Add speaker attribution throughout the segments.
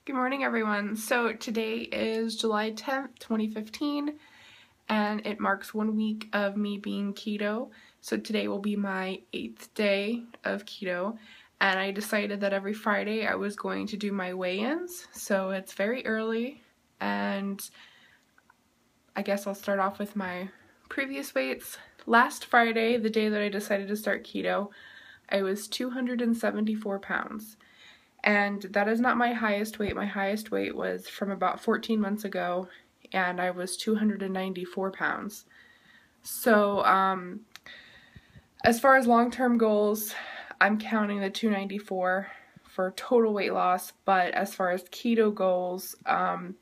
Speaker 1: Good morning, everyone. So today is July 10th, 2015, and it marks 1 week of me being keto. So today will be my 8th day of keto, and I decided that every Friday I was going to do my weigh-ins. So it's very early, and I guess I'll start off with my previous weights. Last Friday, the day that I decided to start keto, I was 274 pounds. And that is not my highest weight. My highest weight was from about 14 months ago, and I was 294 pounds. So, as far as long-term goals, I'm counting the 294 for total weight loss, but as far as keto goals, I'm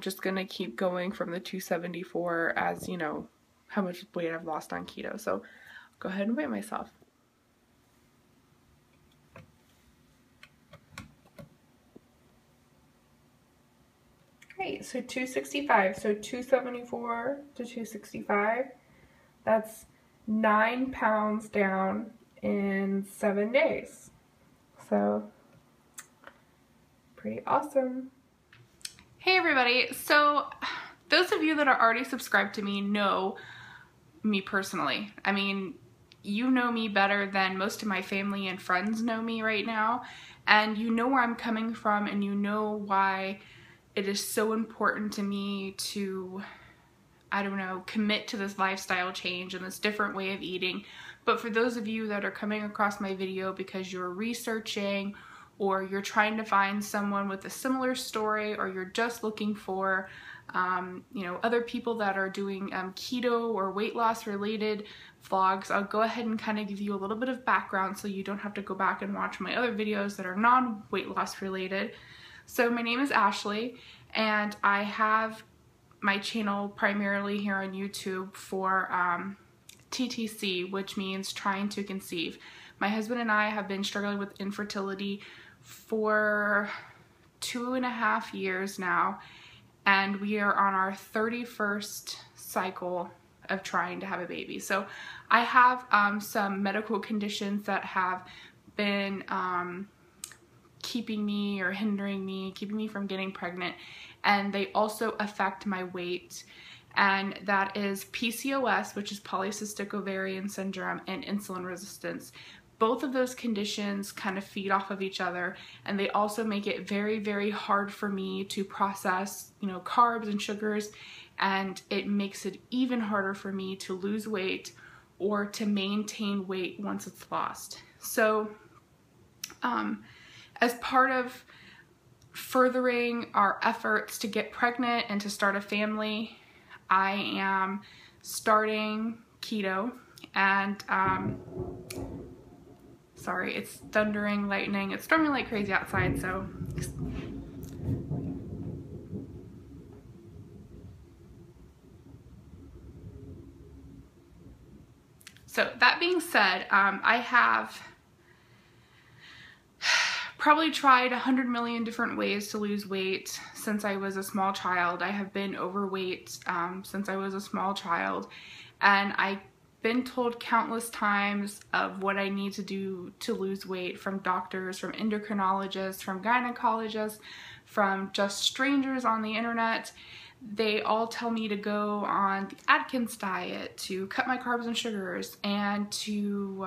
Speaker 1: just going to keep going from the 274 as, you know, how much weight I've lost on keto. So, go ahead and weigh myself. Great, so 265, so 274 to 265, that's 9 pounds down in 7 days. So, pretty awesome. Hey everybody, so those of you that are already subscribed to me know me personally. I mean, you know me better than most of my family and friends know me right now, and you know where I'm coming from, and you know why it is so important to me to, I don't know, commit to this lifestyle change and this different way of eating. But for those of you that are coming across my video because you're researching or you're trying to find someone with a similar story, or you're just looking for you know, other people that are doing keto or weight loss related vlogs, I'll go ahead and kind of give you a little bit of background so you don't have to go back and watch my other videos that are non-weight loss related. So my name is Ashley, and I have my channel primarily here on YouTube for TTC, which means trying to conceive. My husband and I have been struggling with infertility for 2.5 years now, and we are on our 31st cycle of trying to have a baby. So I have some medical conditions that have been keeping me or hindering me, keeping me from getting pregnant, and they also affect my weight, and that is PCOS, which is polycystic ovarian syndrome, and insulin resistance. Both of those conditions kind of feed off of each other, and they also make it very, very hard for me to process, you know, carbs and sugars, and it makes it even harder for me to lose weight or to maintain weight once it's lost. So, as part of furthering our efforts to get pregnant and to start a family, I am starting keto, and sorry, it's thundering, lightning, it's storming like crazy outside, so that being said, I have probably tried 100 million different ways to lose weight since I was a small child. I have been overweight since I was a small child, and I've been told countless times of what I need to do to lose weight from doctors, from endocrinologists, from gynecologists, from just strangers on the internet. They all tell me to go on the Atkins diet, to cut my carbs and sugars, and to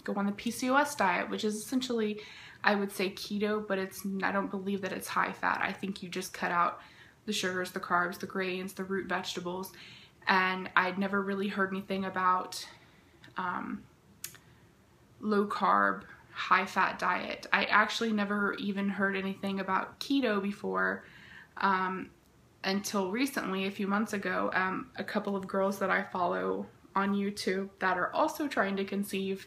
Speaker 1: go on the PCOS diet, which is essentially, I would say, keto, but I don't believe that it's high fat. I think you just cut out the sugars, the carbs, the grains, the root vegetables, and I'd never really heard anything about low carb, high fat diet. I actually never even heard anything about keto before until recently, a few months ago. A couple of girls that I follow on YouTube that are also trying to conceive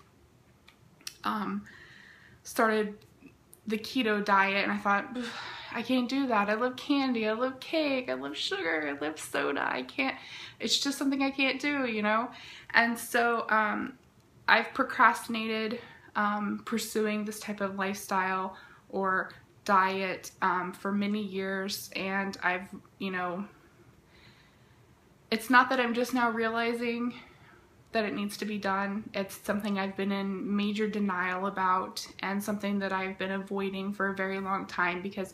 Speaker 1: started the keto diet, and I thought, I can't do that. I love candy, I love cake, I love sugar, I love soda. I can't, it's just something I can't do, you know? And so I've procrastinated pursuing this type of lifestyle or diet for many years, and I've, you know, it's not that I'm just now realizing that it needs to be done. It's something I've been in major denial about, and something that I've been avoiding for a very long time, because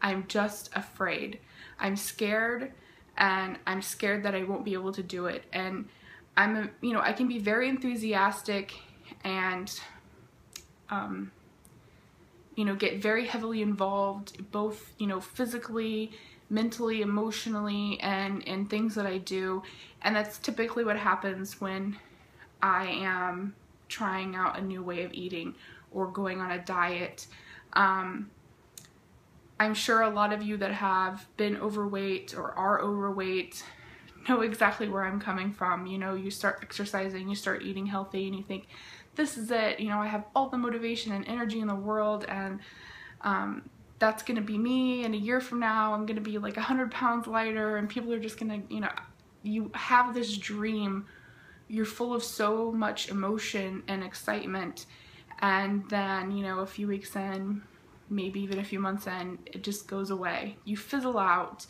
Speaker 1: I'm just afraid. I'm scared, and I'm scared that I won't be able to do it. And I can be very enthusiastic and, get very heavily involved, both, physically, mentally, emotionally, and in things that I do. And that's typically what happens when I am trying out a new way of eating or going on a diet. I'm sure a lot of you that have been overweight or are overweight know exactly where I'm coming from. You start exercising, you start eating healthy, and you think, this is it. I have all the motivation and energy in the world, and that's going to be me. And a year from now, I'm going to be like 100 pounds lighter, and people are just going to, you have this dream. You're full of so much emotion and excitement. And then, a few weeks in, maybe even a few months in, it just goes away. You fizzle out.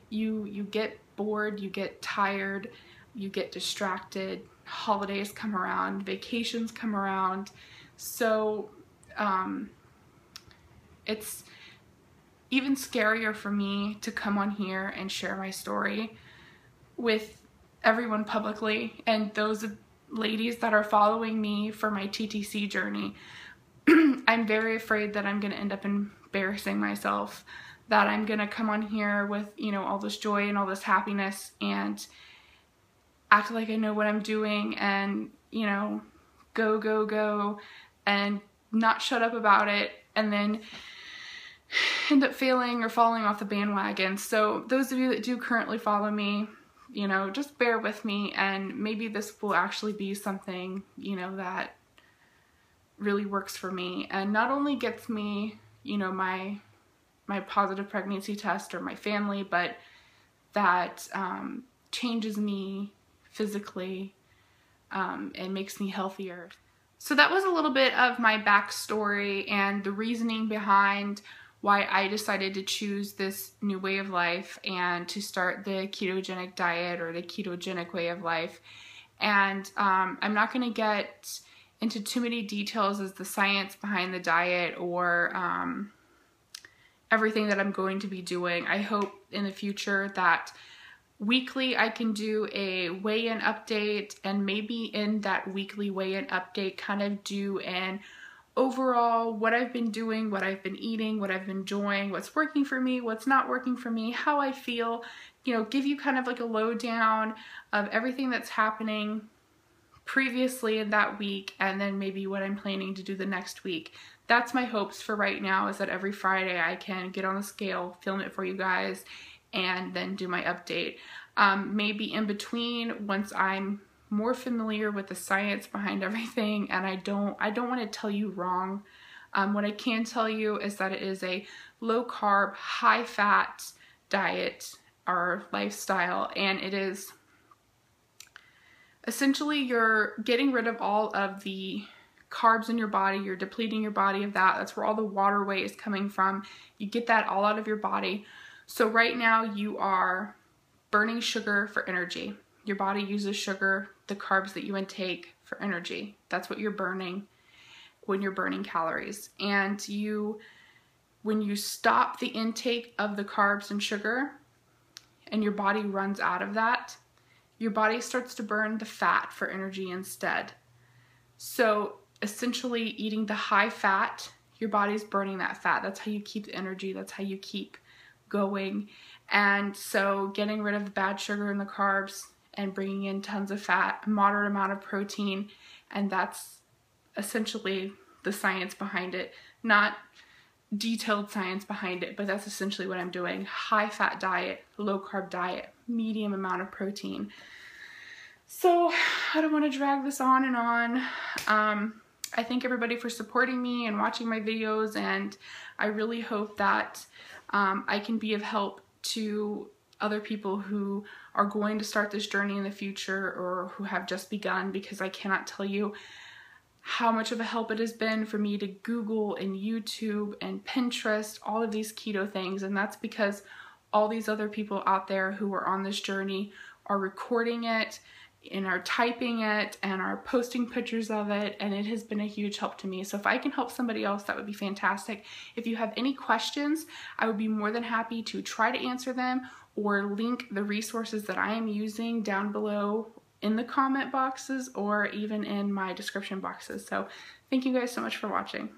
Speaker 1: You get bored, you get tired, you get distracted. Holidays come around, vacations come around. So it's even scarier for me to come on here and share my story with everyone publicly, and those ladies that are following me for my TTC journey. I'm very afraid that I'm going to end up embarrassing myself, that I'm going to come on here with, all this joy and all this happiness and act like I know what I'm doing and, go, and not shut up about it, and then end up failing or falling off the bandwagon. So those of you that do currently follow me, just bear with me, and maybe this will actually be something, that really works for me and not only gets me, my positive pregnancy test or my family, but that changes me physically and makes me healthier. So that was a little bit of my backstory and the reasoning behind why I decided to choose this new way of life and to start the ketogenic diet or the ketogenic way of life. And I'm not going to get into too many details as the science behind the diet or everything that I'm going to be doing. I hope in the future that weekly I can do a weigh-in update, and maybe in that weekly weigh-in update kind of do an overall what I've been doing, what I've been eating, what I've been enjoying, what's working for me, what's not working for me, how I feel, give you kind of like a lowdown of everything that's happening previously in that week, and then maybe what I'm planning to do the next week. That's my hopes for right now, is that every Friday I can get on the scale, film it for you guys, and then do my update. Maybe in between, once I'm more familiar with the science behind everything, and I don't want to tell you wrong. What I can tell you is that it is a low carb, high fat diet or lifestyle, and it is essentially you're getting rid of all of the carbs in your body, you're depleting your body of that. That's where all the water weight is coming from. You get that all out of your body. So right now you are burning sugar for energy. Your body uses sugar, the carbs that you intake, for energy. That's what you're burning when you're burning calories. And when you stop the intake of the carbs and sugar and your body runs out of that, your body starts to burn the fat for energy instead. So essentially eating the high fat, your body's burning that fat. That's how you keep the energy. That's how you keep going. And so getting rid of the bad sugar and the carbs and bringing in tons of fat, a moderate amount of protein, and that's essentially the science behind it. Not detailed science behind it, but that's essentially what I'm doing. High fat diet, low carb diet, medium amount of protein. So I don't want to drag this on and on. I thank everybody for supporting me and watching my videos, and I really hope that I can be of help to other people who are going to start this journey in the future or who have just begun, because I cannot tell you how much of a help it has been for me to Google and YouTube and Pinterest all of these keto things. And that's because all these other people out there who are on this journey are recording it and are typing it and are posting pictures of it, and it has been a huge help to me. So if I can help somebody else, that would be fantastic. If you have any questions, I would be more than happy to try to answer them or link the resources that I am using down below in the comment boxes or even in my description boxes. So thank you guys so much for watching.